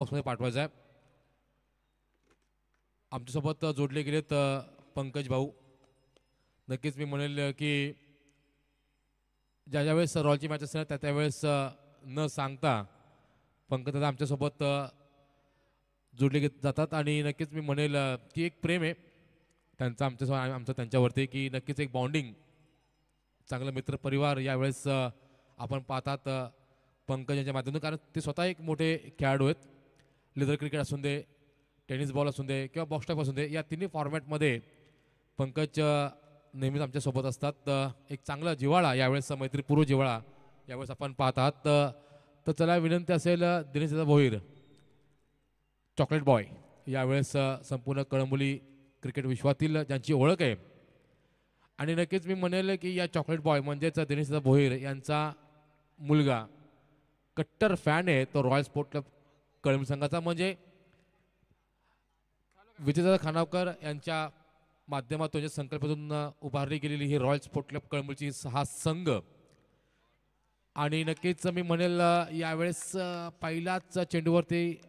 बॉक्समध्ये पाठवायचा आहे. आमच्यासोबत जोडले गेलेत पंकज भाऊ. नक्कीच मी म्हणेल की ज्या ज्यावेळेस रॉयलची मॅच असते त्या त्यावेळेस न सांगता पंकज दादा आमच्यासोबत जोडले जातात आणि नक्कीच मी म्हणेल की एक प्रेम आहे त्यांचं आमच्यासोबत आमचं त्यांच्यावरती की नक्कीच एक बॉन्डिंग चांगलं मित्रपरिवार यावेळेस आपण पाहतात पंकज यांच्या माध्यमातून कारण ते स्वतः एक मोठे खेळाडू आहेत. लेदर क्रिकेट असून दे टेनिस बॉल असून दे किंवा बॉक्स टाईप असून दे या तिन्ही फॉर्मॅटमध्ये पंकज नेहमीच आमच्यासोबत असतात. एक चांगला जिव्हाळा यावेळेस मैत्रीपूर्व जिव्हाळा यावेळेस आपण पाहत आहात. तर चला विनंती असेल दिनेश दादा भोईर चॉकलेट बॉय यावेळेस संपूर्ण कळंबोली क्रिकेट विश्वातील ज्यांची ओळख आहे आणि नक्कीच मी म्हणेल की या चॉकलेट बॉय म्हणजेच दिनेश दादा भोईर यांचा मुलगा कट्टर फॅन आहे तो रॉयल स्पोर्ट क्लब कळंब संघाचा म्हणजे विजयदादा खानावकर यांच्या माध्यमातून संकल्पनेतून उभारली गेलेली ही रॉयल स्पोर्ट क्लब कळंबची हा संघ आणि नक्कीच मी म्हणेल यावेळेस पहिल्याच चेंडूवरती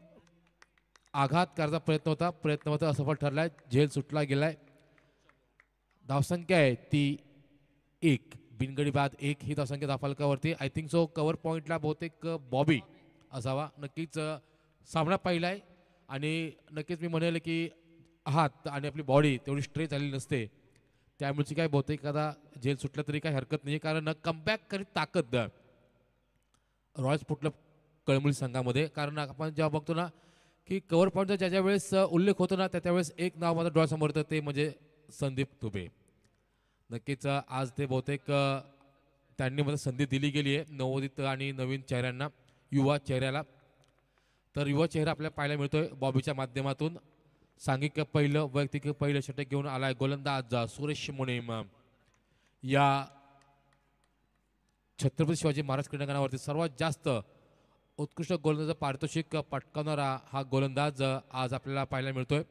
आघात करायचा प्रयत्न होता असफल ठरलाय. झेल सुटला गेलाय. धावसंख्या आहे ती 1 बिनगडी बाद 1 ही धावसंख्या धावफलकावरती. आय थिंक सो कव्हर पॉईंटला बहुतेक बॉबी असावा. नक्कीच सामना पहिला आहे आणि नक्कीच मी म्हणेल की हात आणि आपली बॉडी तेवढी स्ट्रेच झालेली नसते त्यामुळे काय बहुतेक एखादा झेल सुटला तरी काही हरकत नाही कारण कमबॅक करीत ताकद रॉयल स्पोर्ट क्लब कळंबोली संघामध्ये कारण आपण जेव्हा बघतो ना की कव्हर पॉईंटचा ज्या ज्या वेळेस उल्लेख होतो ना त्या त्यावेळेस एक नाव माझं डोळ्यासमोर येतं ते म्हणजे संदीप दुबे. नक्कीच आज ते बहुतेक त्यांनी मला संधी दिली गेली आहे नवोदित आणि नवीन चेहऱ्यांना युवा चेहऱ्याला. तर युवा चेहरा आपल्याला पाहायला मिळतोय बॉबीच्या माध्यमातून. सांघिक पहिलं वैयक्तिक पहिलं षटक घेऊन आलाय गोलंदाज सुरेश मुनेम. या छत्रपती शिवाजी महाराज क्रीडांगणावरती सर्वात जास्त उत्कृष्ट गोलंदाज पारितोषिक पटकावणारा हा गोलंदाज आज आपल्याला पाहायला मिळतोय.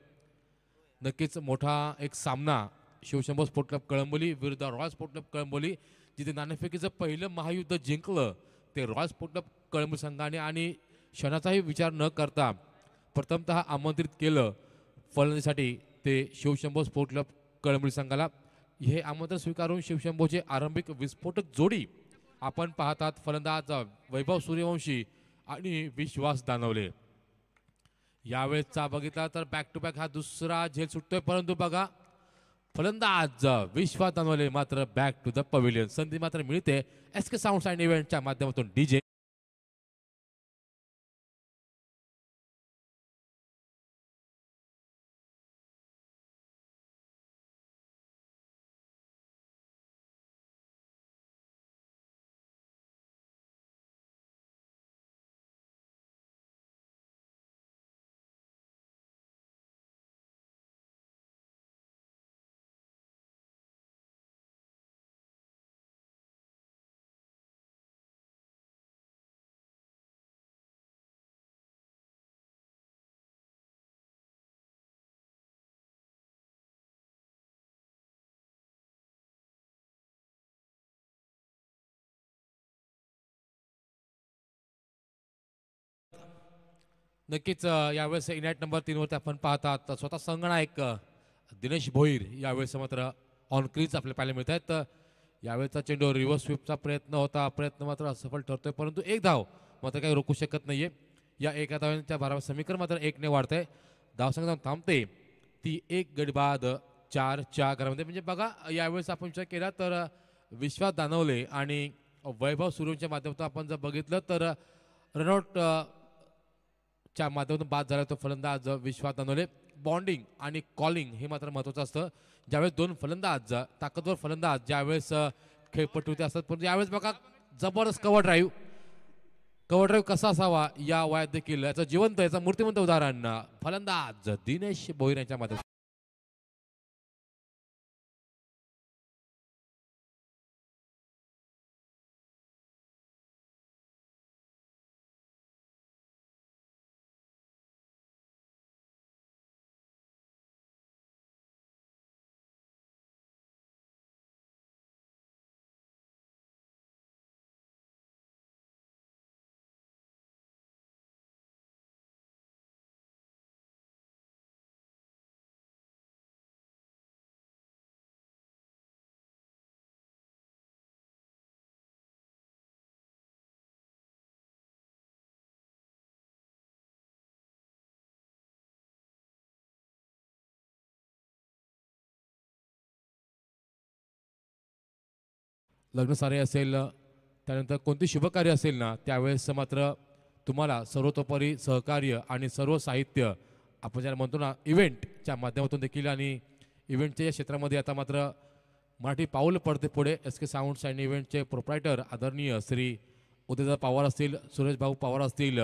नक्कीच मोठा एक सामना शिवशंभो स्पोर्ट क्लब कळंबोली विरुद्ध रॉयल स्पोर्ट क्लब कळंबोली जिथे नाणेफेकीचं पहिलं महायुद्ध जिंकलं ते रॉयल स्पोर्ट क्लब कळंबोली संघाने आणि क्षणाचाही विचार न करता प्रथमतः आमंत्रित केलं फलंदाजीसाठी ते शिवशंभो स्पोर्ट क्लब कळंबोली संघाला. हे आमंत्रण स्वीकारून शिवशंभोचे आरंभिक विस्फोटक जोडी आपण पाहतात फलंदाज वैभव सूर्यवंशी आणि विश्वास दानवले. यावेळेसचा बघितला तर बॅक टू बॅक हा दुसरा झेल सुटतोय परंतु बघा फलंदाज विश्वास दानवले मात्र बॅक टू द पवेलियन. संधी मात्र मिळते SK साऊंड्स अँड इव्हेंटच्या माध्यमातून DJ नक्कीच यावेळेस इनॅट नंबर 3 वरती आपण पाहतात स्वतः संगणक दिनेश भोईर यावेळेस मात्र ऑन क्रीज आपल्याला पाहायला मिळत आहेत. यावेळेचा चेंडू रिव्हर्स स्वीपचा प्रयत्न मात्र असफल ठरतोय परंतु एक धाव मात्र काही रोखू शकत नाहीये. या एका धावांच्या भारावर समीकरण मात्र 1 ने वाढतंय. धावसंख्या थांबते ती 1 गडी बाद 4च्या घरामध्ये. म्हणजे बघा यावेळेस आपण विचार केला तर विश्वास दानवले आणि वैभव सूर्यच्या माध्यमातून आपण जर बघितलं तर रनआउट च्या माध्यमातून बाद झाला तो फलंदाज विश्वास दानवले. बॉन्डिंग आणि कॉलिंग हे मात्र महत्त्वाचं असतं. ज्यावेळेस दोन फलंदाज ताकदवर फलंदाज ज्यावेळेस खेळपट्टीवरती असतात पण यावेळेस बघा जबरदस्त कव्हर ड्राईव्ह कसा असावा या वयात देखील याचं जिवंत याचं मूर्तिमंत उदाहरण फलंदाज दिनेश भोईर यांच्या माध्यमातून. लग्नसारे असेल त्यानंतर कोणती शुभकार्य असेल ना त्यावेळेस मात्र तुम्हाला सर्वतोपरी सहकार्य आणि सर्व साहित्य आपण ज्याला म्हणतो ना इव्हेंटच्या माध्यमातून देखील आणि इव्हेंटच्या या क्षेत्रामध्ये आता मात्र मराठी पाऊल पडते पुढे एस के साऊंड्स अँड इव्हेंटचे प्रोप्रायटर आदरणीय श्री उदयदा पवार असतील सुरेश भाऊ पवार असतील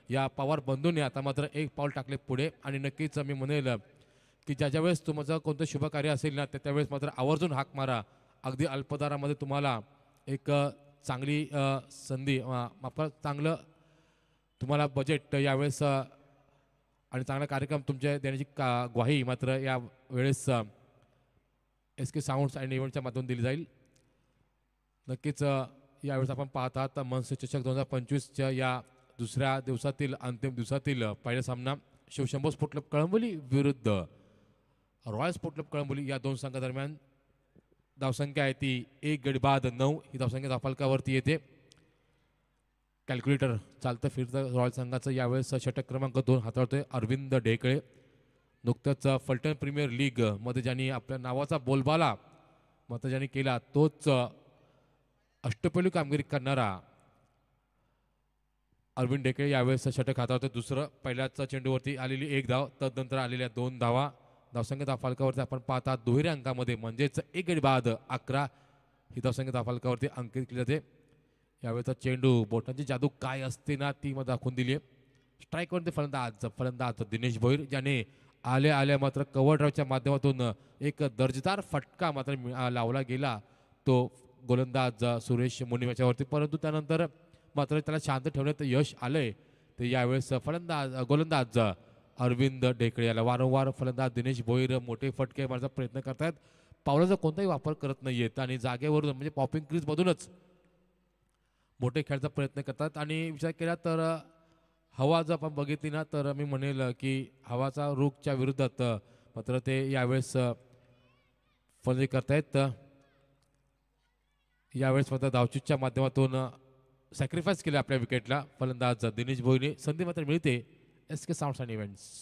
या पवार बंधूंनी आता मात्र एक पाऊल टाकले पुढे आणि नक्कीच मी म्हणेल की ज्या वेळेस तुमचं कोणतं शुभकार्य असेल ना त्यावेळेस मात्र आवर्जून हाक मारा. अगदी अल्पदरामध्ये तुम्हाला एक चांगली संधी चांगलं तुम्हाला बजेट यावेळेस आणि चांगला कार्यक्रम तुमच्या देण्याची ग्वाही मात्र या वेळेस एस के साऊंड्स अँड इव्हेंटच्या माध्यमातून दिली जाईल. नक्कीच यावेळेस आपण पाहतात मनसे चषक 2025च्या या दुसऱ्या दिवसातील अंतिम दिवसातील पहिला सामना शिवशंभो स्पोर्ट क्लब कळंबोली विरुद्ध रॉयल स्पोर्ट क्लब कळंबोली या दोन संघादरम्यान धावसंख्या आहे ती 1/9 ही धावसंख्या धावफलकावरती येते. कॅल्क्युलेटर चालतं फिरतं रॉयल संघाचं यावेळेस षटक क्रमांक 2 हाताळतोय अरविंद ढेकळे. नुकतंच फलटण प्रीमियर लीगमध्ये ज्यांनी आपल्या नावाचा बोलबाला मात्र ज्यांनी केला तोच अष्टपैलू कामगिरी करणारा अरविंद ढेकळे यावेळेस षटक हाताळतोय. दुसरं पहिल्याच चेंडूवरती आलेली 1 धाव तदनंतर आलेल्या 2 धावा धावसंख्या धावफलकावरती आपण पाहता दुहेरी अंकामध्ये म्हणजेच 1/11 ही धावसंख्या धावफलकावरती अंकित केली जाते. यावेळेचा चेंडू बोटांची जादू काय असते ना ती मला दाखवून दिली आहे. स्ट्राईकवरती फलंदाज दिनेश भोईर ज्याने आल्या मात्र कव्हर ड्राईव्हच्या माध्यमातून एक दर्जेदार फटका मात्र लावला गेला तो गोलंदाज सुरेश मुनीम याच्यावरती, परंतु त्यानंतर मात्र त्याला शांत ठेवण्यात यश आलंय. तर यावेळेस गोलंदाज अरविंद ढेकळे याला वारंवार फलंदाज दिनेश भोईर मोठे फटके मारण्याचा प्रयत्न करतात. पावलाचा कोणताही वापर करत नाहीयेत आणि जागेवरून म्हणजे पॉपिंग क्रीजमधूनच मोठे खेळायचा प्रयत्न करतात. आणि विचार केला तर हवा जर आपण बघितली ना तर मी म्हणेल की हवाचा रुखच्या विरोधात मात्र ते यावेळेस फलंदाजी करतायत. यावेळेस मात्र धावचूकच्या माध्यमातून सॅक्रिफाईस केले आपल्या विकेटला फलंदाज दिनेश भोईने. संधी मात्र मिळते S K sounds and events.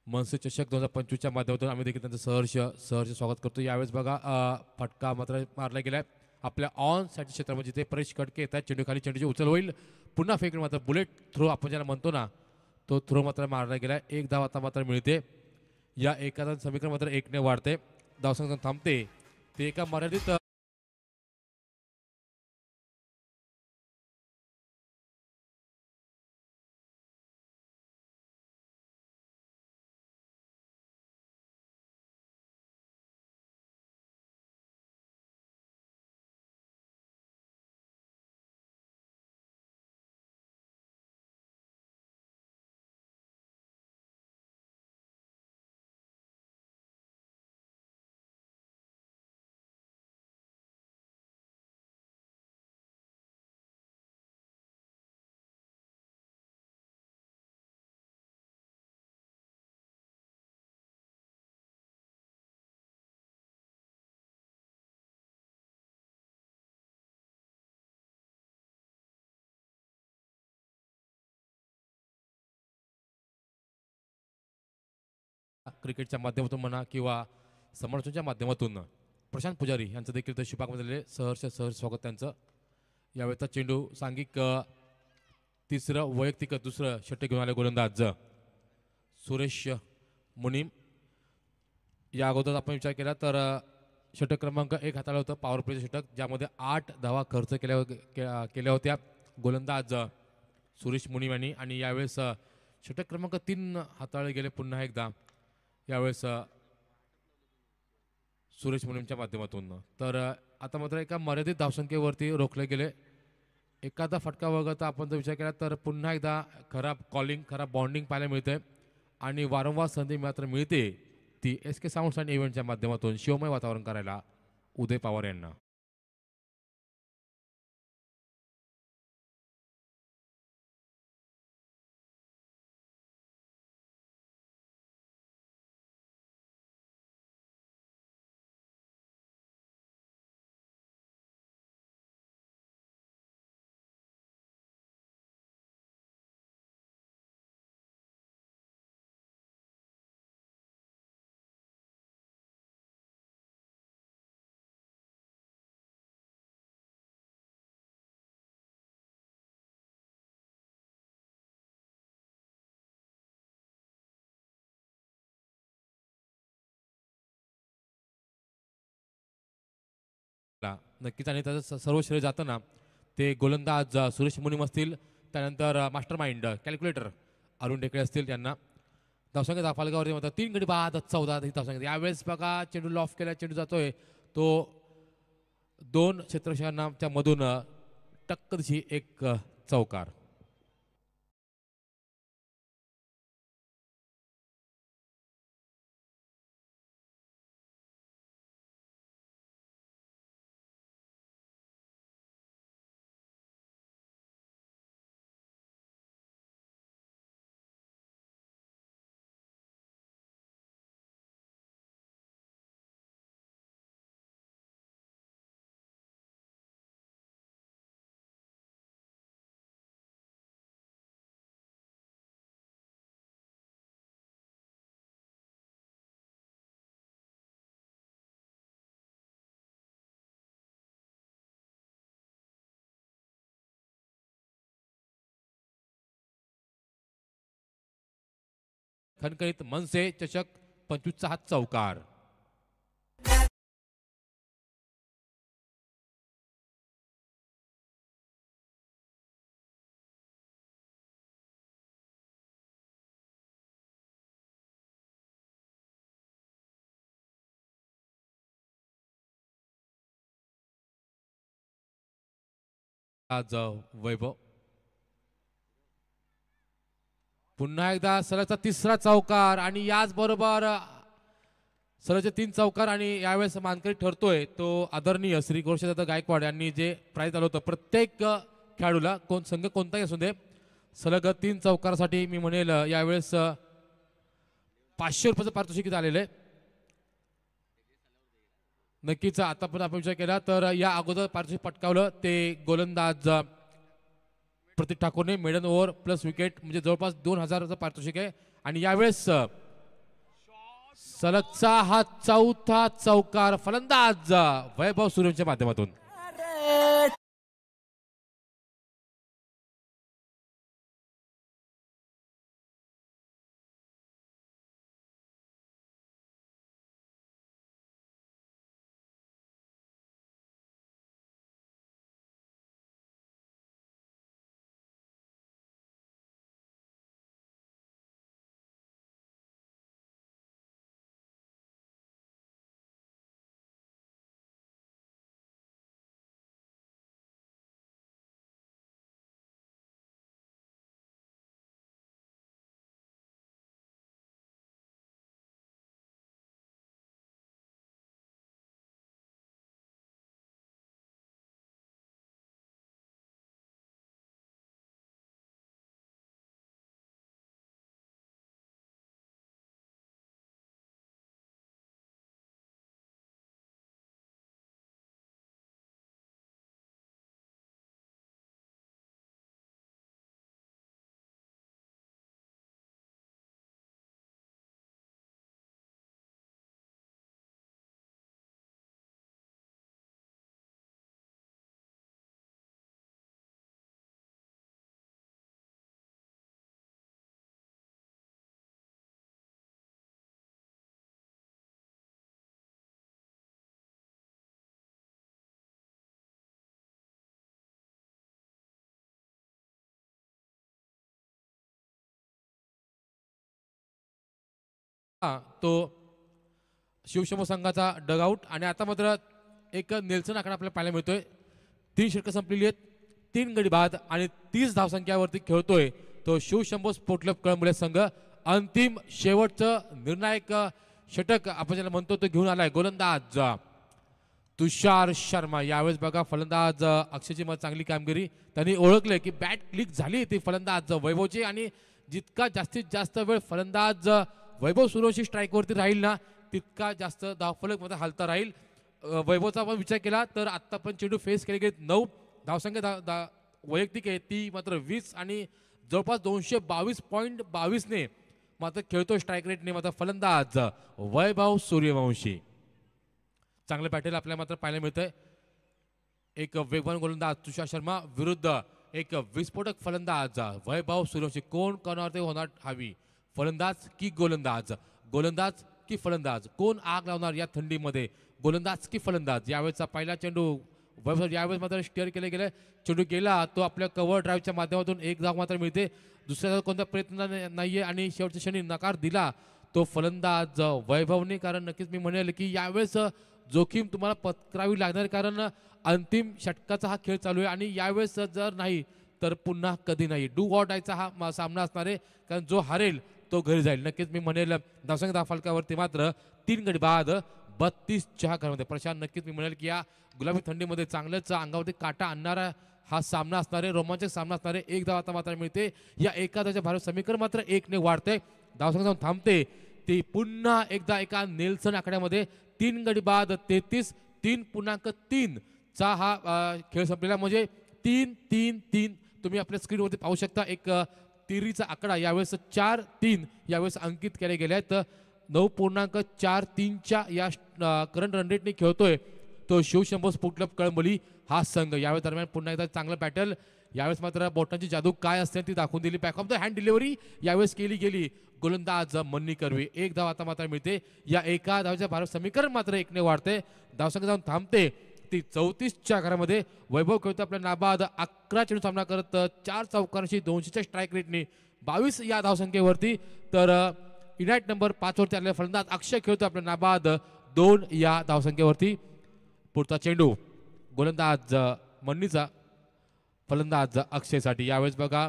मनसे चषक 2025च्या माध्यमातून आम्ही देखील त्यांचं सहर्ष स्वागत करतो. यावेळेस बघा फटका मात्र मारला गेलाय आपल्या ऑन साईड क्षेत्रामध्ये जिथे परेश कटके येतात चेंडू खाली चेंडूची उचल होईल पुन्हा फेकून मात्र बुलेट थ्रो आपण ज्याला म्हणतो ना तो थ्रो मात्र मारला गेलाय. 1 धाव आता मात्र मिळते. या एका समीकरण मात्र 1ने वाढते. धावसंख्या थांबते ते एका मर्यादित क्रिकेटच्या माध्यमातून म्हणा किंवा समर्थनाच्या माध्यमातून प्रशांत पुजारी यांचं देखील तर शुभागमन सहर्ष स्वागत त्यांचं. यावेळेचा चेंडू सांघिक तिसरं वैयक्तिक दुसरं षटक घेऊन आले गोलंदाज सुरेश मुनीम. या अगोदर आपण विचार केला तर षटक क्रमांक 1 हाताळलं होतं पॉवर प्लेचं षटक, ज्यामध्ये 8 धावा खर्च केल्या होत्या गोलंदाज सुरेश मुनीम यांनी. आणि यावेळेस षटक क्रमांक 3 हाताळले गेले पुन्हा एकदा यावेळेस सुरेश मुनीमच्या माध्यमातून. तर आता मात्र एका मर्यादित धावसंख्येवरती रोखले गेले. एखादा फटका वगळता आपण जर विचार केला तर पुन्हा एकदा खराब कॉलिंग, खराब बॉन्डिंग पाहायला मिळते आणि वारंवार संधी मात्र मिळते ती SK साऊंड्स अँड इव्हेंटच्या माध्यमातून शिवमय वातावरण करायला उदय पवार यांना. नक्कीच आणि त्याचं सर्व श्रेय जातं ना ते गोलंदाज सुरेश मुनीम असतील, त्यानंतर मास्टर माइंड कॅल्क्युलेटर अरुण ढेकळे असतील. त्यांना धावसंख्या फालगावरती म्हणतात 3 गडी बाद 14 ही धावसंख्या. यावेळेस बघा चेंडू लॉफ केला, चेंडू जातोय तो 2 क्षेत्ररक्षकांच्या मधून टक्करची एक चौकार. खणखणीत मनसे चषक 25चा हा चौकार. आज वैभव पुन्हा एकदा सलगचा तिसरा चौकार आणि याचबरोबर सलगचे 3 चौकार. आणि यावेळेस मानकरी ठरतोय तो आदरणीय श्री गोरक्षदादा गायकवाड यांनी जे प्राइज आलं होतं प्रत्येक खेळाडूला, संघ कोणताही असू दे, सलग 3 चौकारासाठी मी म्हणेल यावेळेस 500 रुपयाचं पारितोषिक आलेलं आहे. नक्कीच आतापर्यंत आपण विचार केला तर या अगोदर पारितोषिक पटकावलं ते गोलंदाज प्रतीक ठाकूरने मेडन ओव्हर प्लस विकेट, म्हणजे जवळपास 2000चं पारितोषिक आहे. आणि यावेळेस सलगचा हा चौथा चौकार फलंदाज वैभव सूर्यवंशीच्या माध्यमातून. तो शिवशंभो संघाचा डगआउट आणि आता मात्र एक नेल्सन आकडा आपल्याला पाहायला मिळतोय. 3 षटकं संपलेली आहेत, 3 गडी बाद आणि 30 धावसंख्यावरती खेळतोय तो शिवशंभो स्पोर्ट क्लब कळंबुले संघ. अंतिम शेवटचं निर्णायक षटक आपण ज्याला म्हणतो तो घेऊन आलाय गोलंदाज तुषार शर्मा. यावेळेस बघा फलंदाज अक्षयची मग चांगली कामगिरी त्यांनी ओळखले की बॅट क्लिक झाली ती फलंदाज वैभवची आणि जितका जास्तीत जास्त वेळ फलंदाज वैभव सूर्यवंशी स्ट्राईकवरती राहील ना तितका जास्त धावफलक मध्ये हालता राहील. वैभवचा आपण विचार केला तर आत्ता पण चेंडू फेस केले गेले 9 धावसंख्या वैयक्तिक आहे ती मात्र 20 आणि जवळपास 222.22 ने मात्र खेळतो स्ट्राईक रेटने मात्र फलंदाज वैभव सूर्यवंशी. चांगलं पॅटेल आपल्याला मात्र पाहायला मिळतंय. एक वेगवान गोलंदाज तुषार शर्मा विरुद्ध एक विस्फोटक फलंदाज वैभव सूर्यवंशी. कोण कोणावरती होणार हवी, फलंदाज की गोलंदाज, गोलंदाज की फलंदाज, कोण आग लावणार या थंडीमध्ये, गोलंदाज की फलंदाज. यावेळेचा पहिला चेंडू वैभव यावेळेस मात्र स्टेअर केले गेले, चेंडू गेला तो आपल्या कव्हर ड्राईव्हच्या माध्यमातून एक धाव मात्र मिळते. दुसऱ्या कोणता प्रयत्न नाहीये आणि शेवटच्या क्षणी नकार दिला तो फलंदाज वैभवने. कारण नक्कीच मी म्हणेल की यावेळेस जोखीम तुम्हाला पत्करावी लागणार कारण अंतिम षटकाचा हा खेळ चालू आहे आणि यावेळेस जर नाही तर पुन्हा कधी नाही. डू ऑर डायचा हा सामना असणार आहे कारण जो हारेल तो घरी जाईल. नक्कीच मी म्हणेल धावसंख्या फलकावरती मात्र 3 गडी बाद 32च्या घरामध्ये. प्रशांत नक्कीच मी म्हणेल की या गुलाबी थंडीमध्ये चांगलंच अंगावरती काटा आणणारा हा सामना असणार आहे, रोमांचक सामना असणार आहे. एक धाव आता मात्र मिळते या एका धावच्या भारत समीकरण मात्र 1 ने वाढते. धावसंख्या जाऊन थांबते ती पुन्हा एकदा एका नेल्सन आकड्यामध्ये 3 गडी बाद 33 3.3 चा हा खेळ संपलेला म्हणजे 3-3-3 तुम्ही आपल्या स्क्रीनवरती पाहू शकता. एक तिरीचा आकडा यावेळेस 4-3 यावेळेस अंकित केले गेले आहेत. 9.43च्या या करंट रन रेटने खेळतोय तो शिवशंभो स्पोर्ट क्लब कळंबोली हा संघ. यावेळेस दरम्यान पुन्हा एकदा चांगलं बॅटल. यावेळेस मात्र बोटांची जादू काय असते ती दाखवून दिली. Back of the hand delivery यावेळेस केली गेली गोलंदाज मन्नी कर्वे. एक धाव आता मात्र मिळते या एका धावच्या भारत समीकरण मात्र 1 ने वाढते. धावसंख्या जाऊन थांबते ती 34च्या घरामध्ये. वैभव खेळतो आपल्या नाबाद 11 चेंडू सामना करत 4 चौकारांशी 200च्या स्ट्राईक रेटने 22 या धावसंख्येवरती. तर युनाइट नंबर 5 वरती आलेला फलंदाज अक्षय खेळतो आपल्या नाबाद 2 या धावसंख्येवरती. पुढचा चेंडू गोलंदाज मन्नीचा, फलंदाज अक्षयसाठी. यावेळेस बघा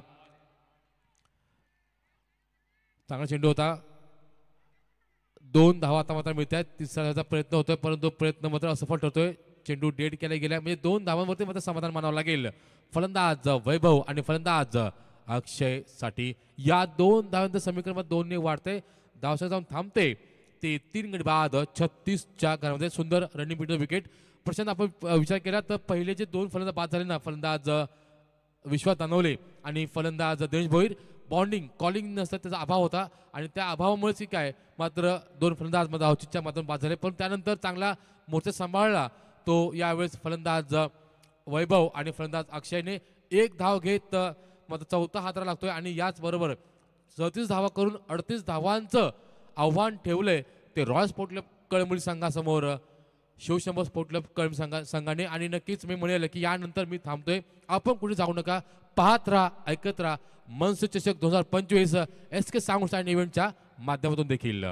चांगला चेंडू होता, 2 धावा आता मात्र मिळत आहेत. तिसऱ्याचा प्रयत्न होतोय परंतु प्रयत्न मात्र असफल ठरतोय. चेंडू डेड केला गेला म्हणजे 2 धावांवरती मात्र समाधान मानावं लागेल फलंदाज वैभव आणि फलंदाज अक्षय साठी. या 2 धावांचं समीकरण 2 ने वाढते. धावसंख्या जाऊन थांबते ते 3 गडी बाद 36च्या घरामध्ये. सुंदर रनिंग बिटवीन विकेट. प्रशांत आपण विचार केला तर पहिले जे 2 फलंदाज बाद झाले ना, फलंदाज विश्वास दानवले आणि फलंदाज दिनेश भोईर, बॉन्डिंग कॉलिंग नसतं त्याचा अभाव होता आणि त्या अभावामुळेच काय मात्र 2 फलंदाज मध्ये अवचितच्या माध्यमातून बाद झाले. पण त्यानंतर चांगला मोर्चा सांभाळला तो यावेळेस फलंदाज वैभव आणि फलंदाज अक्षयने. 1 धाव घेत मात्र 4था हाताला लागतोय आणि याचबरोबर 34 धावा करून 38 धावांचं आव्हान ठेवलंय ते रॉयल स्पोर्ट क्लब कळंबोली संघासमोर शिवशंभो स्पोर्ट क्लब कळंब संघाने. आणि नक्कीच मी म्हणेल की यानंतर मी थांबतोय, आपण कुठे जाऊ नका, पाहत राहा, ऐकत राहा मनसे चषक 2025 SK साऊंड्स अँड इव्हेंटच्या माध्यमातून देखील.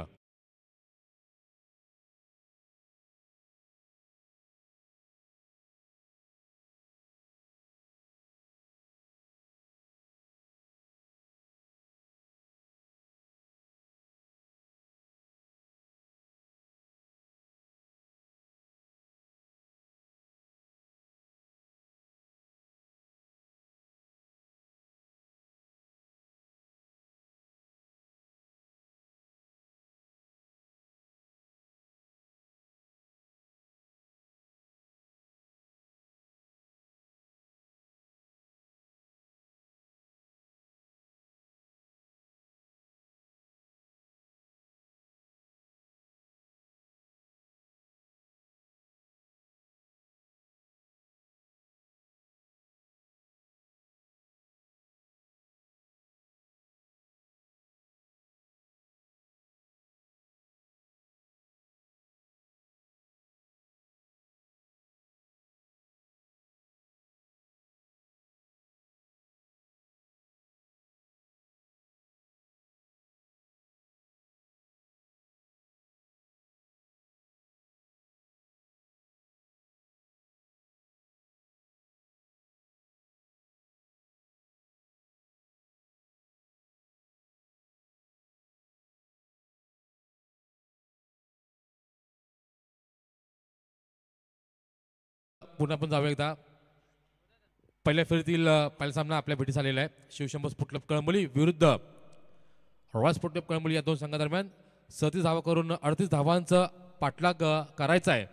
पुन्हा आपण जाऊया एकदा. पहिल्या फेरीतील पहिला सामना आपल्या भेटीस आलेला आहे. शिवशंभो स्पोर्ट क्लब कळंबोली विरुद्ध रॉयल स्पोर्ट क्लब कळंबोली या दोन संघादरम्यान 37 धावा करून 38 धावांचा पाठलाग करायचा आहे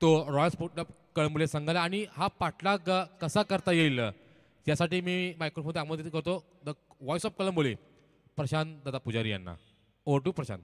तो रॉयल स्पोर्ट क्लब कळंबोली संघाला. आणि हा पाठलाग कसा करता येईल यासाठी मी मायक्रोफोन आमंत्रित करतो the voice of Kalamboli Prashant Dada Pujari यांना. Over to Prashant.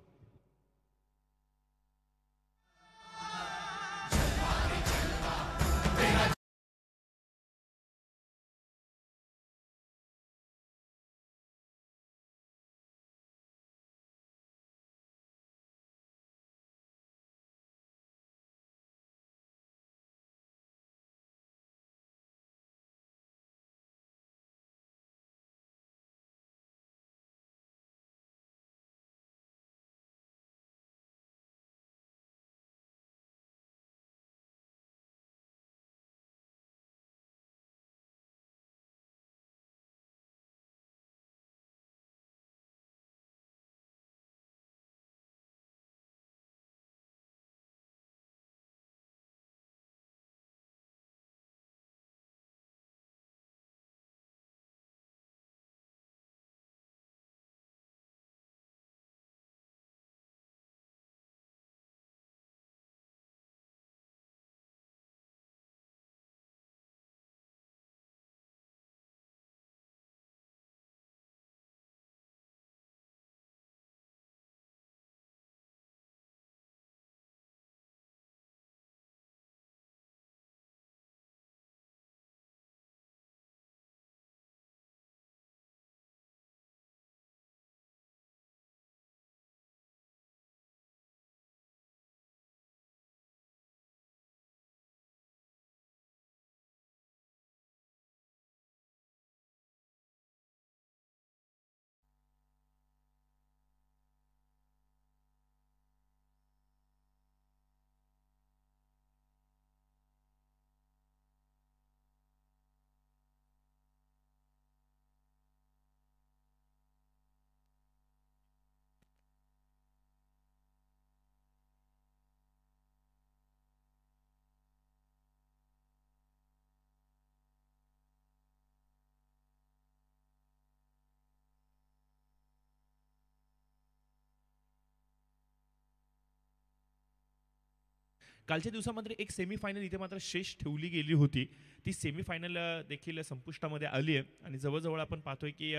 कालच्या दिवसामध्ये एक सेमीफायनल इथे मात्र शेष ठेवली गेली होती. ती सेमीफायनल देखील संपुष्टामध्ये आली आहे आणि जवळजवळ आपण पाहतोय की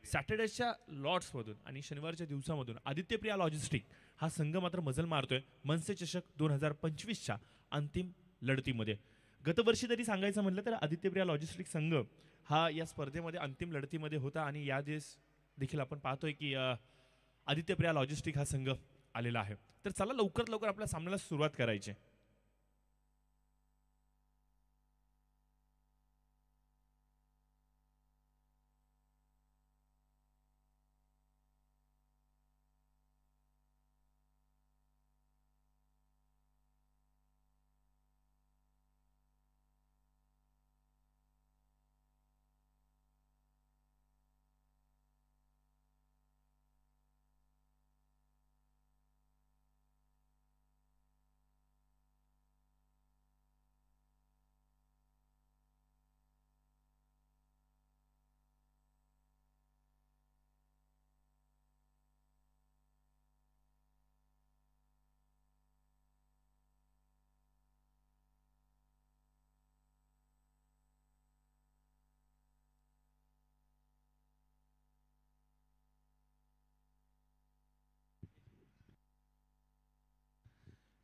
सॅटर्डेच्या लॉर्ड्समधून आणि शनिवारच्या दिवसामधून आदित्यप्रिया लॉजिस्टिक हा संघ मात्र मजल मारतोय मनसे चषक 2025च्या अंतिम लढतीमध्ये. गतवर्षी तरी सांगायचं म्हटलं तर आदित्यप्रिया लॉजिस्टिक संघ हा या स्पर्धेमध्ये अंतिम लढतीमध्ये होता आणि या दिवस देखील आपण पाहतोय की आदित्यप्रिया लॉजिस्टिक हा संघ आलेला आहे. तर चला लवकरात लवकर आपल्या सामन्याला सुरुवात करायची.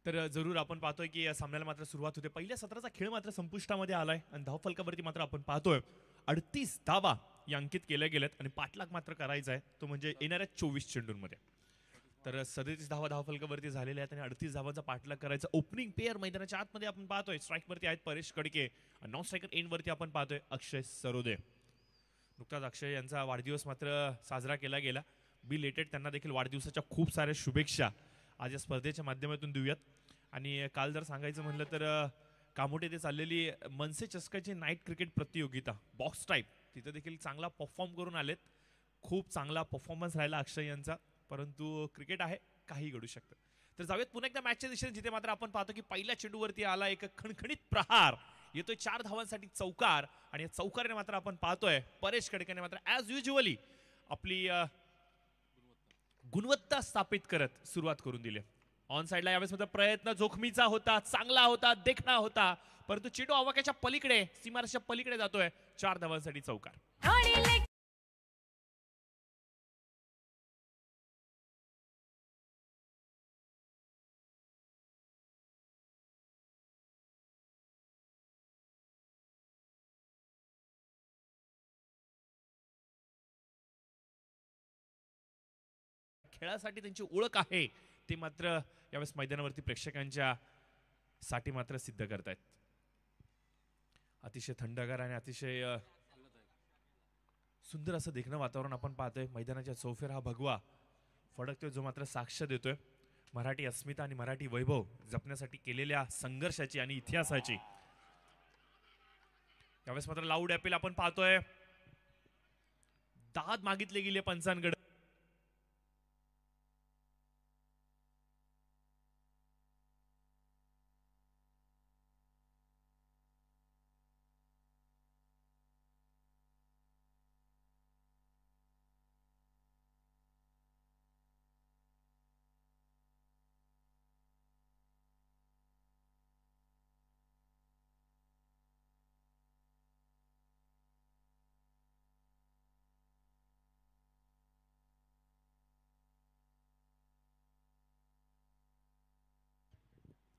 तर जरूर आपण पाहतोय की या सामन्याला मात्र सुरुवात होते. पहिल्या सत्राचा खेळ मात्र संपुष्टामध्ये आलाय आणि धावफलकावरती मात्र आपण पाहतोय 38 धावा या अंकित केल्या गेल्यात आणि पाठलाग मात्र करायचा आहे तो म्हणजे येणाऱ्या 24 चेंडूंमध्ये. तर 37 धावा धावफलकावरती झालेल्या आहेत आणि 38 धावांचा पाठलाग करायचा. ओपनिंग पेअर मैदानाच्या आतमध्ये आपण पाहतोय स्ट्राईकवरती आहेत परेश कडके आणि नॉन स्ट्रायकर एंडवरती आपण पाहतोय अक्षय सरोदे. नुकताच अक्षय यांचा वाढदिवस मात्र साजरा केला गेला. बिलेटेड त्यांना देखील वाढदिवसाच्या खूप साऱ्या शुभेच्छा आज या स्पर्धेच्या माध्यमातून देऊयात. आणि काल जर सांगायचं म्हटलं तर कामोठे ते चाललेली मनसे चषकाची नाईट क्रिकेट प्रतियोगिता बॉक्स टाईप तिथं देखील चांगला परफॉर्म करून आलेत. खूप चांगला परफॉर्मन्स राहिला अक्षय यांचा, परंतु क्रिकेट आहे काही घडू शकतं. तर जाऊयात पुन्हा एकदा मॅचच्या दिशेने जिथे मात्र आपण पाहतो की पहिल्या चेंडूवरती आला एक खणखणीत प्रहार येतोय 4 धावांसाठी चौकार आणि या चौकाराने मात्र आपण पाहतोय परेश खडकेने मात्र ॲज युजली आपली गुणवत्ता स्थापित करत सुरुवात करून दिली. ऑन साइडला यावेळेस मात्र प्रयत्न जोखमीचा होता, चांगला होता, देखणा होता, परंतु चेंडू आवाक्याच्या पलीकडे सीमारेषेच्या पलीकडे जातोय. 4 धावांसाठी चौकार. खेळासाठी त्यांची ओळख आहे ते मात्र यावेळेस मैदानावरती प्रेक्षकांच्या साठी मात्र सिद्ध करतायत. अतिशय थंडगार आणि अतिशय सुंदर असं देखणं वातावरण आपण पाहतोय. मैदानाच्या चौफेर हा भगवा फडकतोय जो मात्र साक्ष देतोय मराठी अस्मिता आणि मराठी वैभव जपण्यासाठी केलेल्या संघर्षाची आणि इतिहासाची. यावेळेस मात्र लाऊड अपील आपण पाहतोय. दाद मागितले गेले पंचांकडे.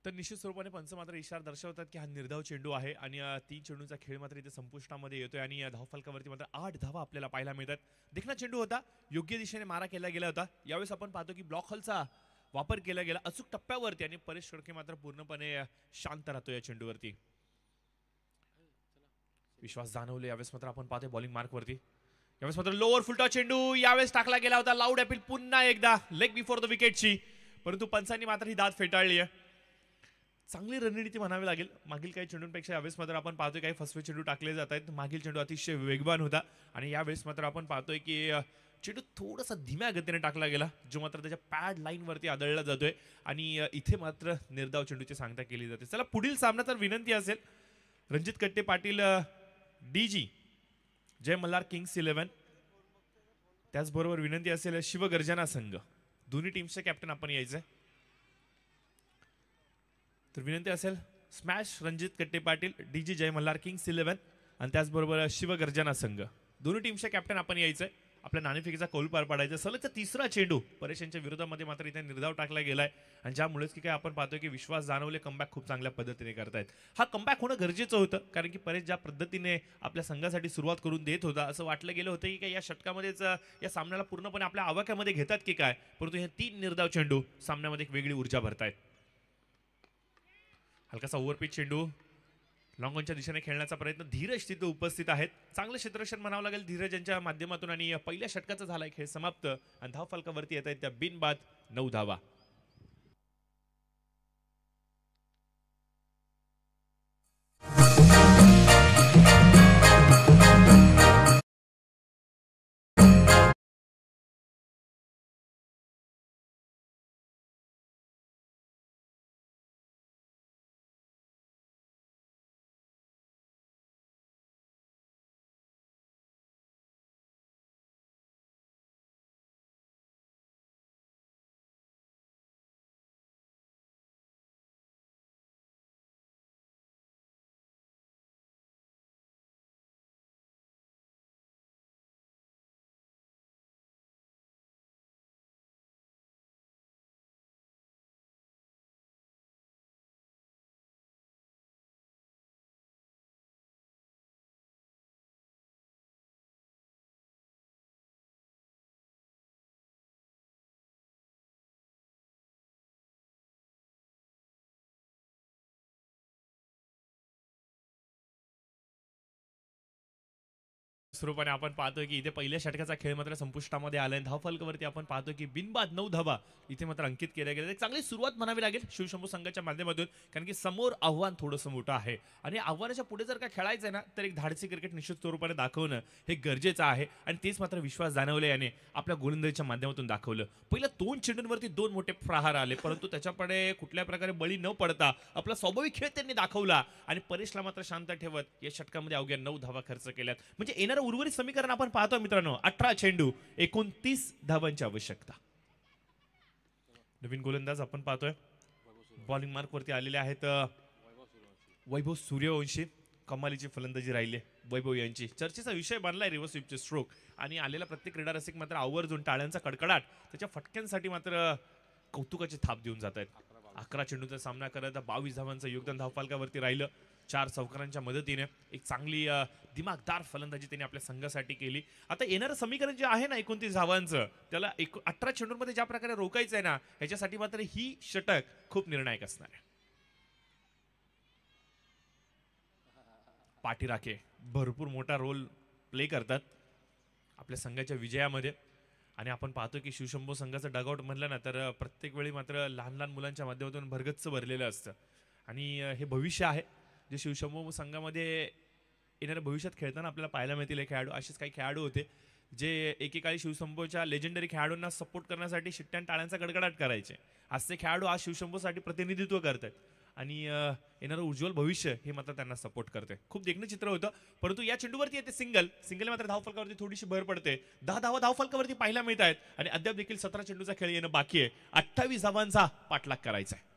तर निश्चित स्वरूपाने पंच मात्र इशारा दर्शवतात की हा निर्धाव चेंडू आहे आणि 3 चेंडूंचा खेळ मात्र इथे संपुष्टामध्ये येतोय आणि धावफलकावरती मात्र 8 धावा आपल्याला पाहायला मिळतात. देखणा चेंडू होता, योग्य दिशेने मारा केला गेला होता. यावेळेस आपण पाहतो की ब्लॉक हॉलचा वापर केला गेला अचूक टप्प्यावरती आणि परेश खडके मात्र पूर्णपणे शांत राहतो या चेंडूवरती. विश्वास जाणवले यावेळेस मात्र आपण पाहतोय बॉलिंग मार्कवरती. यावेळेस मात्र लोअर फुलटॉ चेंडू यावेळेस टाकला गेला होता. लाऊड अपील पुन्हा एकदा लेग बिफोर द विकेटची, परंतु पंचांनी मात्र ही दाद फेटाळली आहे. चांगली रणनीती म्हणावी लागेल. मागील काही चेंडूंपेक्षा यावेळेस मात्र आपण पाहतोय काही फसवे चेंडू टाकले जात आहेत. मागील चेंडू अतिशय वेगवान होता आणि यावेळेस मात्र आपण पाहतोय की चेंडू थोडासा धीम्या गतीने टाकला गेला जो मात्र त्याच्या पॅड लाईन वरती आदळला जातोय आणि इथे मात्र निर्धाव चेंडूची सांगता केली जाते. चला पुढील सामना तर विनंती असेल रणजित कट्टे पाटील DG जय मल्हार किंग्स 11, त्याचबरोबर विनंती असेल शिवगर्जना संघ. दोन्ही टीमचे कॅप्टन आपण यायचंय. तर विनंती असेल स्मॅश रणजित कट्टे पाटील DG जय मल्हार किंग्स 11 आणि त्याचबरोबर शिवगर्जना संघ. दोन्ही टीमचे कॅप्टन आपण यायचंय. आपल्या नाणेफेकीचा कौल पार पाडायचा. सलगचा तिसरा चेंडू परेशांच्या विरोधामध्ये मात्र इथे निर्धाव टाकला गेलाय आणि ज्यामुळेच की काय आपण पाहतोय की विश्वास जाणवले कमबॅक खूप चांगल्या पद्धतीने करतायत. हा कमबॅक होणं गरजेचं होतं कारण की परेश ज्या पद्धतीने आपल्या संघासाठी सुरुवात करून देत होता असं वाटलं गेलं होतं की काय या षटकामध्येच या सामन्याला पूर्णपणे आपल्या आवाक्यामध्ये घेतात की काय, परंतु हे 3 निर्धाव चेंडू सामन्यामध्ये एक वेगळी ऊर्जा भरतायत. हलकासा ओव्हरपिच चेंडू लॉंग ऑनच्या दिशेने खेळण्याचा प्रयत्न. धीरज तिथे उपस्थित आहेत. चांगलं क्षेत्ररक्षण म्हणावं लागेल धीरज यांच्या माध्यमातून आणि पहिल्या षटकाचा झालाय खेळ समाप्त आणि धावफलकावरती येत आहेत त्या बिनबाद 9 धावा. स्वरूपाने आपण पाहतोय की इथे पहिल्या षटकाचा खेळ मात्र संपुष्टामध्ये आलाय. धावफलकावरती आपण पाहतोय की बिनबाद 9 धावा इथे मात्र अंकित केल्या गेल्या. एक चांगली सुरुवात म्हणावी लागेल शिवशंभू संघाच्या माध्यमातून, कारण की समोर आव्हान थोडंसं मोठं आहे आणि आव्हानाच्या पुढे जर का खेळायचं ना तर एक धाडसी क्रिकेट निश्चित स्वरूपाने दाखवणं हे गरजेचं आहे आणि तेच मात्र विश्वास जाणवले याने आपल्या गोलंदाजीच्या माध्यमातून दाखवलं. पहिल्या 2 चेंडूंवरती 2 मोठे प्रहार आले, परंतु त्याच्याकडे कुठल्या प्रकारे बळी न पडता आपला स्वाभाविक खेळ त्यांनी दाखवला आणि परेशला मात्र शांत ठेवत या षटकामध्ये अवघ्या 9 धावा खर्च केल्यात. म्हणजे येणारं उर्वरित समीकरण आपण पाहतो मित्रांनो, 18 चेंडू 29 धावांची आवश्यकता. नवीन गोलंदाज आपण पाहतोय बॉलिंग मार्क वरती आलेले आहेत वैभव सूर्यवंशी. कमालीची फलंदाजी राहिली वैभव यांची. चर्चेचा विषय बनलाय रिव्हर्स स्वीपचे स्ट्रोक आणि आलेला प्रत्येक क्रीडा रसिक मात्र आवर्जून टाळ्यांचा कडकडाट त्याच्या फटक्यांसाठी मात्र कौतुकाची थाप देऊन जात आहेत. 11 चेंडूचा सामना करत 22 धावांचं योगदान धावफलकावरती राहिलं. 4 चौकारांच्या मदतीने एक चांगली दिमागदार फलंदाजी त्यांनी आपल्या संघासाठी केली. आता येणारं समीकरण जे आहे ना 29 धावांचं, त्याला 18 चेंडूंमध्ये ज्या प्रकारे रोखायचं आहे ना, ह्याच्यासाठी मात्र ही षटक खूप निर्णायक असणार आहे. पाठीराखे भरपूर मोठा रोल प्ले करतात आपल्या संघाच्या विजयामध्ये आणि आपण पाहतो की शिवशंभू संघाचं डगआउट म्हणलं ना तर प्रत्येक वेळी मात्र लहान लहान मुलांच्या माध्यमातून भरगच्च भरलेलं असतं आणि हे भविष्य आहे जे शिवशंभू संघामध्ये येणाऱ्या भविष्यात खेळताना आपल्याला पाहायला मिळतील. हे खेळाडू असेच काही खेळाडू होते जे एकेकाळी शिवशंभूच्या लेजेंडरी खेळाडूंना सपोर्ट करण्यासाठी शिट्ट्या टाळ्यांचा गडगडाट करायचे. आज ते खेळाडू आज शिवशंभूसाठी प्रतिनिधित्व करतात आणि येणारं उज्ज्वल भविष्य हे मात्र त्यांना सपोर्ट करते. खूप देखणं चित्र होतं, परंतु या चेंडूवरती येते सिंगल मात्र धावफलकावरती थोडीशी भर पडते. 10 धावा धावफलकावरती पाहायला मिळत आहेत आणि अद्याप देखील 17 चेंडूचा खेळ येणं बाकी आहे. 28 धावांचा पाठलाग करायचा आहे.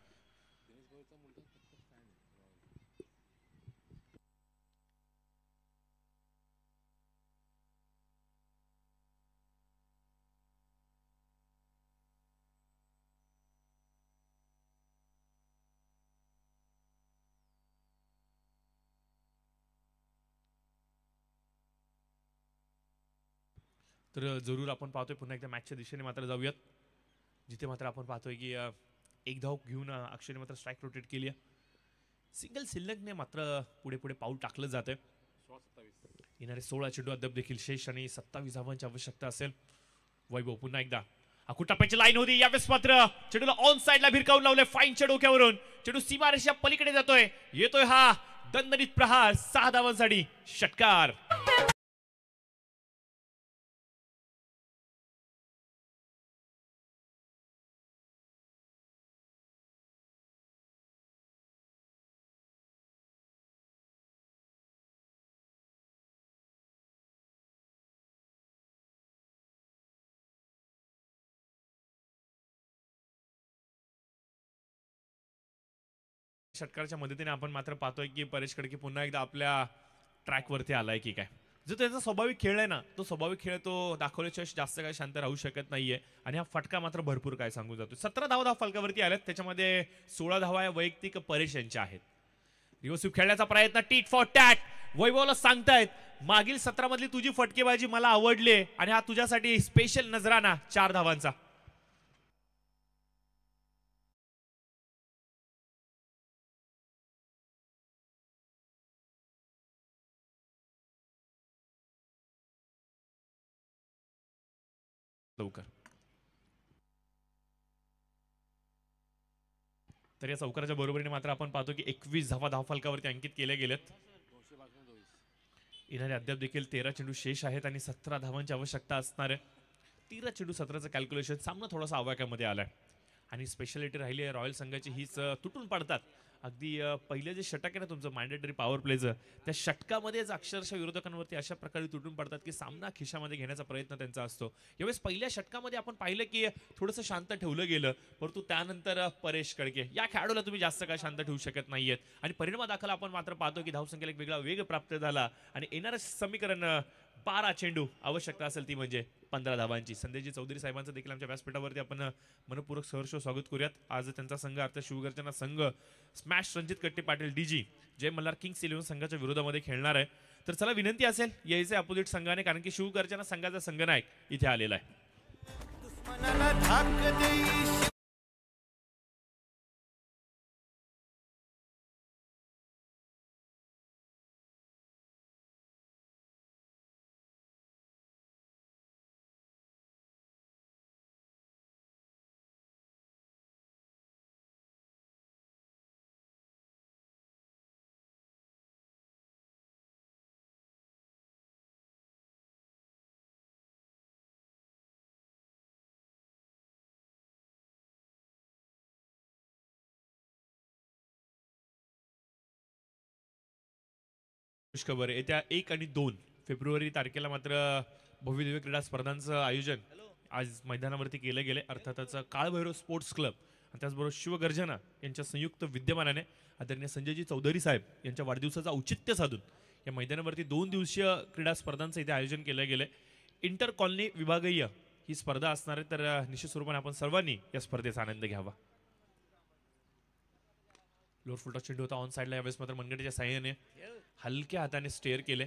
तर जरूर आपण पाहतोय पुन्हा एकदा मॅचच्या दिशेने मात्र जाऊयात, जिथे मात्र आपण पाहतोय की एक धाव घेऊन अक्षयने मात्र स्ट्राईक रोटेट केली आहे. सिंगल सिल्लकने मात्र पुढे पुढे पाऊल टाकलं जातंय. येणारे 16 चेंडू अद्याप देखील शेष आणि 27 धावांची आवश्यकता असेल. वैभव पुन्हा एकदा आकुटाप्याची लाईन होती, यावेळेस मात्र चेंडूला ऑन साइडला भिरकावून लावले फाईनच्या डोक्यावरून. चेंडू सीमारेषा पलीकडे जातोय, येतोय हा दणदणीत प्रहार. 6 धावांसाठी षटकार. षटकाराच्या मदतीने आपण मात्र पाहतोय की परेश खडके पुन्हा एकदा आपल्या ट्रॅकवरती आलाय की काय. जो त्याचा स्वाभाविक खेळ आहे ना, तो स्वाभाविक खेळ तो दाखवल्याशिवाय जास्त काही शांत राहू शकत नाहीये आणि हा फटका मात्र भरपूर काय सांगू जातो. 17 धावा धावफलकावरती आल्यात, त्याच्यामध्ये 16 धावा वैयक्तिक परेश यांच्या आहेत. रिव्हर्स खेळण्याचा प्रयत्न, टीट फॉर टॅट. वैभवला सांगतायत मागील 17 मधली तुझी फटकेबाजी मला आवडली आणि हा तुझ्यासाठी स्पेशल नजराना. 4 धावांचा. लवकर तर या चौकाराच्या बरोबरीने मात्र आपण पाहतो की 21 धावा धावफलकावरती अंकित केले गेलेत. येणारे अद्याप देखील 13 चेंडू शेष आहेत आणि 17 धावांची आवश्यकता असणार आहे. 13 चेंडू 17चं कॅल्क्युलेशन. सामना थोडासा आवाक्यामध्ये आलाय आणि स्पेशालिटी राहिली आहे रॉयल संघाची हीच तुटून पडतात. अगदी पहिलं जे षटक आहे ना तुमचं मॅन्डेटरी पॉवर प्लेचं, त्या षटकामध्येच अक्षरशः विरोधकांवरती अशा प्रकारे तुटून पडतात की सामना खिशामध्ये घेण्याचा प्रयत्न त्यांचा असतो. यावेळेस पहिल्या षटकामध्ये आपण पाहिलं की थोडंसं शांत ठेवलं गेलं, परंतु त्यानंतर परेश खडके या खेळाडूला तुम्ही जास्त काय शांत ठेवू शकत नाहीयेत आणि परिणामादाखल आपण मात्र पाहतो की धावसंख्येला एक वेगळा वेग प्राप्त झाला आणि येणारं समीकरण 12 चेंडू आवश्यकता असेल ती म्हणजे 15 धावांची. संदेशजी चौधरी साहेबांचं देखील आमच्या व्यासपीठावरती आपण मनपूर्वक सहर्ष स्वागत करूयात. आज त्यांचा संघ अर्थात शिवगर्जना संघ स्मॅश रणजित कट्टे पाटील डीजी जय मल्हार किंग्स 11 संघाच्या विरोधामध्ये खेळणार आहे. तर चला विनंती असेल यायचे अपोजिट संघाने, कारण की शिवगर्जना संघाचा संघनायक इथे आलेला आहे. खबर येत्या 1 आणि 2 फेब्रुवारी तारखेला मात्र भव्य दिव्य क्रीडा स्पर्धांचं आयोजन आज मैदानावरती केलं गेले. अर्थातच काळभैरव स्पोर्ट्स क्लब आणि त्याचबरोबर शिवगर्जना यांच्या संयुक्त विद्यमानाने आदरणीय संजयजी चौधरी साहेब यांच्या वाढदिवसाचं औचित्य साधून या मैदानावरती 2 दिवसीय क्रीडा स्पर्धांचं इथे आयोजन केलं गेलं. इंटर कॉलनी विभागीय ही स्पर्धा असणार आहे, तर निश्चित स्वरूपाने आपण सर्वांनी या स्पर्धेचा आनंद घ्यावा. लोअर फुलटॉस चेंडू होता ऑन साइडला, यावेळेस मात्र मनगटीच्या साह्याने हलक्या हाताने स्टेअर केले.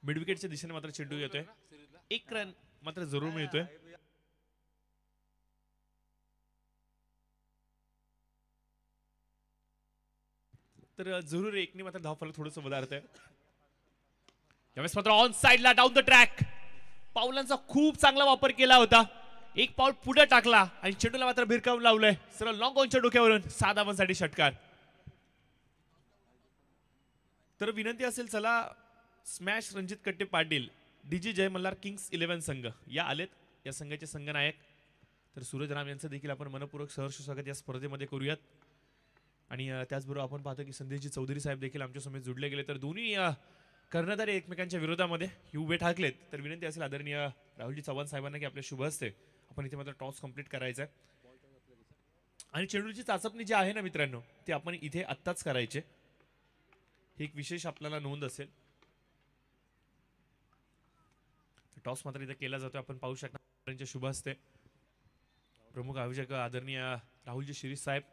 मिड विकेटच्या दिशेने मात्र चेंडू येतोय. 1 रन मात्र जरूर मिळतोय. तर जरूर एकने मात्र धावफलक थोडंसं वधारत आहे. यावेळेस मात्र ऑन साइडला डाऊन द ट्रॅक पावलांचा खूप चांगला वापर केला होता. 1 पाऊल पुढे टाकला आणि चेंडूला मात्र भिरकावून लावलंय. सरळ लॉंग ऑनच्या डोक्यावरून 6 धावांसाठी षटकार. तर विनंती असेल, चला स्मॅश रणजित कट्टे पाटील डीजी जय मल्हार किंग्स 11 संघ या आलेत. या संघाचे संघनायक तर सूरज राम यांचं देखील आपण मनपूर्वक सहर्ष स्वागत या स्पर्धेमध्ये करूयात. आणि त्याचबरोबर आपण पाहतो की संदेशजी चौधरी साहेब देखील आमच्या समोर जुडले गेले. तर दोन्ही कर्णधार एकमेकांच्या विरोधामध्ये ही उभे ठाकलेत. तर विनंती असेल आदरणीय राहुलजी चव्हाण साहेबांना की आपल्या शुभ हस्ते आपण इथे मात्र टॉस कंप्लीट करायचं आहे. आणि चेंडूची चाचपणी जी आहे ना मित्रांनो, ती आपण इथे आत्ताच करायचे. ही एक विशेष आपल्याला नोंद असेल. टॉस मात्र इथे केला जातो, आपण पाहू शकता त्यांच्या शुभ हस्ते. प्रमुख आयोजक आदरणीय राहुलजी शिरीष साहेब.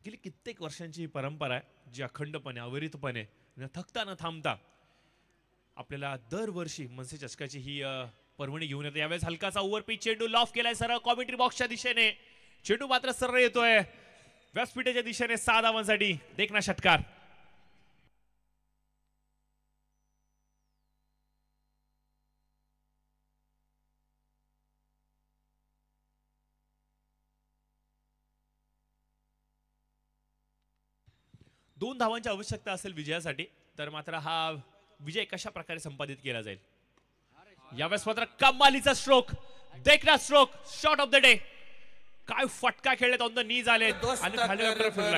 गेली कित्येक वर्षांची ही परंपरा आहे जी अखंडपणे अविरतपणे न थकता न थांबता आपल्याला दरवर्षी मनसे चषकाची ही पर्वणी घेऊन येते. यावेळेस हलकासा ओव्हरपिच चेंडू लॉफ केलाय सरळ कॉमेंट्री बॉक्सच्या दिशेने. चेंडू मात्र सरळ येतोय व्यासपीठाच्या दिशेने 6 धावांसाठी देखना षटकार. दोन धावांची आवश्यकता असेल विजयासाठी, तर मात्र हा विजय कशा प्रकारे संपादित केला जाईल. यावेळेस मात्र कमालीचा स्ट्रोक, देखना stroke, shot of the day. काय फटका खेळलेत, ऑन द नी झाले आणि खाली फिरला.